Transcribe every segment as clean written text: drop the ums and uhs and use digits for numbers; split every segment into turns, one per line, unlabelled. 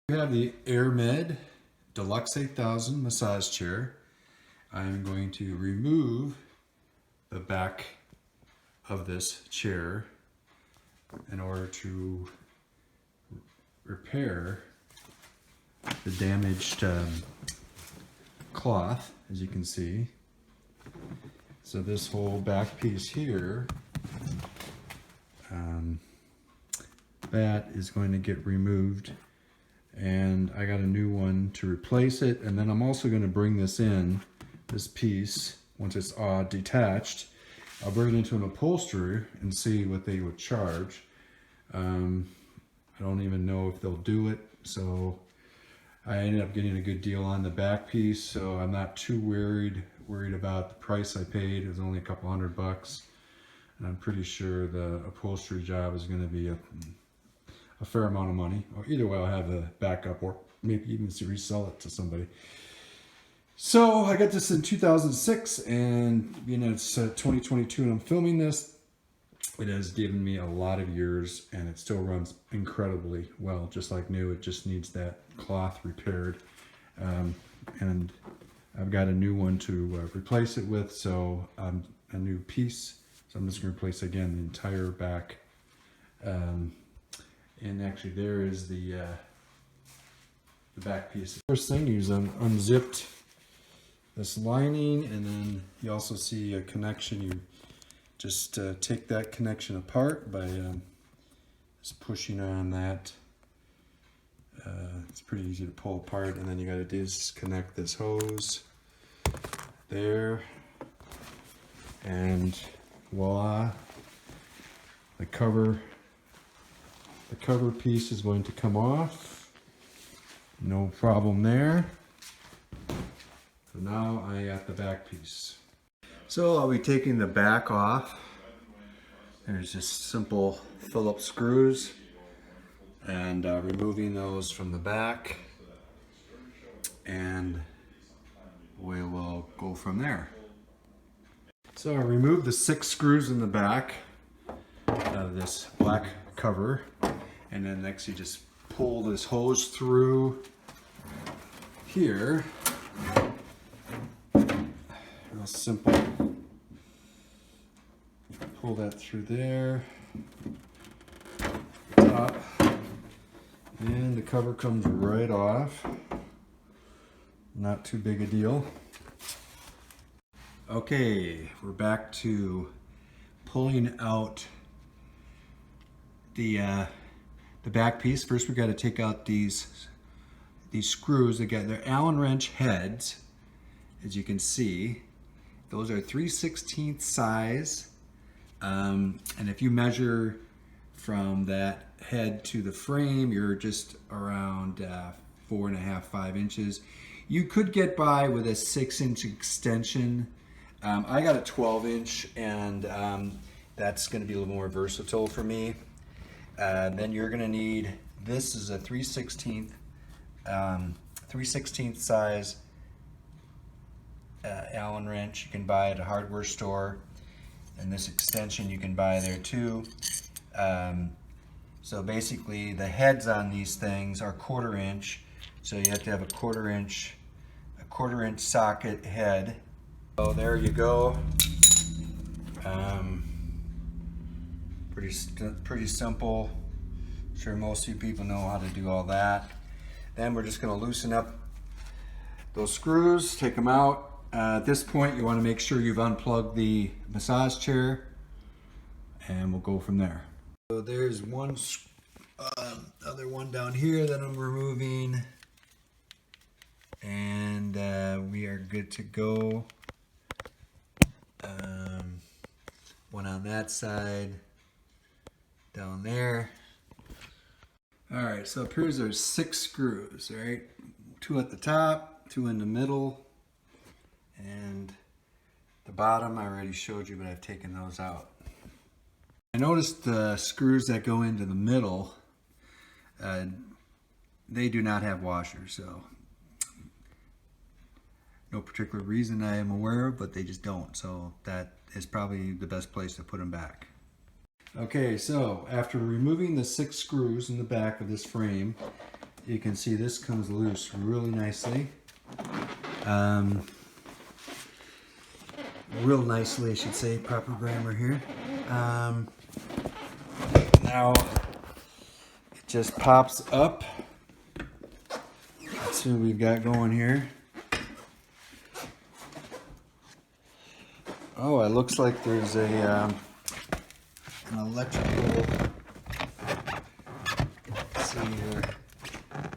We have the Air Med Deluxe 8000 massage chair. I'm going to remove the back of this chair in order to repair the damaged cloth, as you can see. So this whole back piece here, that is going to get removed, and I got a new one to replace it. And then I'm also going to bring this piece, once it's detached, I'll bring it into an upholsterer and see what they would charge. I don't even know if they'll do it, so I ended up getting a good deal on the back piece, so I'm not too worried about the price I paid. It was only a couple $100, and I'm pretty sure the upholstery job is going to be a fair amount of money. Or either way, I'll have a backup, or maybe even to resell it to somebody. So I got this in 2006, and being it's 2022 and I'm filming this, it has given me a lot of years, and it still runs incredibly well, just like new. It just needs that cloth repaired, and I've got a new one to replace it with, so a new piece. So I'm just going to replace again the entire back. And actually, there is the back piece. First thing, you unzipped this lining, and then you also see a connection. You just take that connection apart by just pushing on that. It's pretty easy to pull apart, and then you got to disconnect this hose there, and voila, the cover piece is going to come off. No problem there. So now I got the back piece. So I'll be taking the back off. There's just simple Phillips screws, and removing those from the back, and we will go from there. So I removed the 6 screws in the back of this black cover, and then next you just pull this hose through here. Real simple. Pull that through there, top, and the cover comes right off. Not too big a deal. Okay, we're back to pulling out the back piece. First, we got to take out these screws. They got their Allen wrench heads, as you can see. Those are 3/16 size, and if you measure from that head to the frame, you're just around 4.5, 5 inches. You could get by with a 6-inch extension. I got a 12-inch, and that's going to be a little more versatile for me. Then you're going to need, this is a 3/16 size Allen wrench. You can buy at a hardware store, and this extension you can buy there too. So basically the heads on these things are 1/4 inch, so you have to have a 1/4 inch socket head. So there you go. Pretty simple. I'm sure most of you people know how to do all that. Then we're just going to loosen up those screws, take them out. At this point, you want to make sure you've unplugged the massage chair, and we'll go from there. So there's one other one down here that I'm removing, and we are good to go. One on that side, down there. All right, so up here there's 6 screws, right? 2 at the top, 2 in the middle, and the bottom I already showed you, but I've taken those out. I noticed the screws that go into the middle, they do not have washers, so no particular reason I am aware of, but they just don't, so that is probably the best place to put them back. Okay, so after removing the 6 screws in the back of this frame, you can see this comes loose really nicely. Real nicely, I should say, proper grammar here. Now it just pops up. Let's see what we've got going here. Oh, it looks like there's an electrical. Let's see here.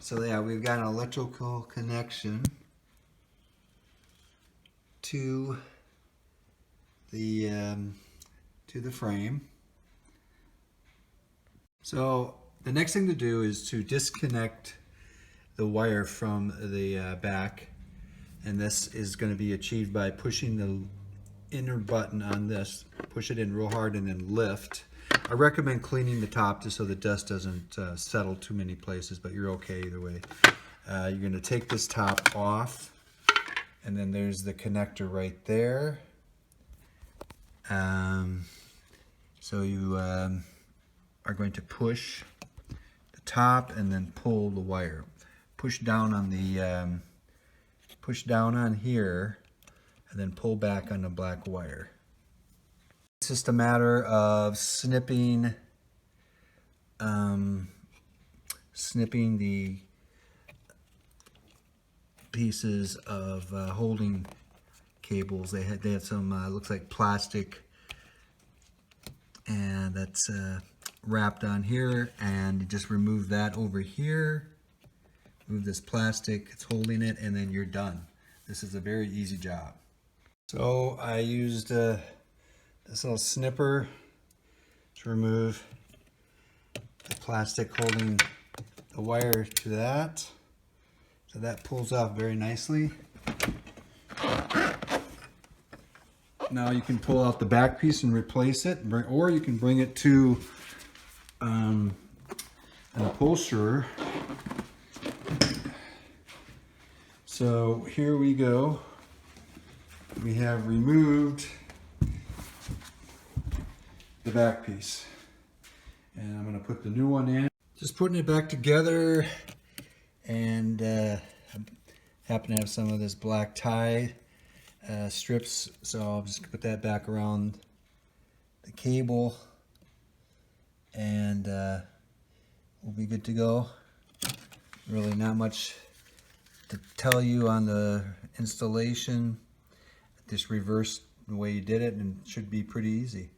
So yeah, we've got an electrical connection to the frame. So the next thing to do is to disconnect the wire from the back, and this is going to be achieved by pushing the inner button on this, push it in real hard and then lift. I recommend cleaning the top just so the dust doesn't settle too many places, but you're okay either way. You're going to take this top off, and then there's the connector right there. So you are going to push the top and then pull the wire. Push down on the push down on here, and then pull back on the black wire. It's just a matter of snipping the pieces of holding cables. They had some looks like plastic, and that's wrapped on here, and you just remove that over here. Move this plastic, it's holding it, and then you're done. This is a very easy job. So I used this little snipper to remove the plastic holding the wire to that. So that pulls off very nicely. Now you can pull out the back piece and replace it, or you can bring it to an upholsterer. So here we go. We have removed the back piece, and I'm going to put the new one in. Just putting it back together, and I happen to have some of this black tie strips, so I'll just put that back around the cable, and we'll be good to go. Really not much to tell you on the installation. Just reverse the way you did it, and it should be pretty easy.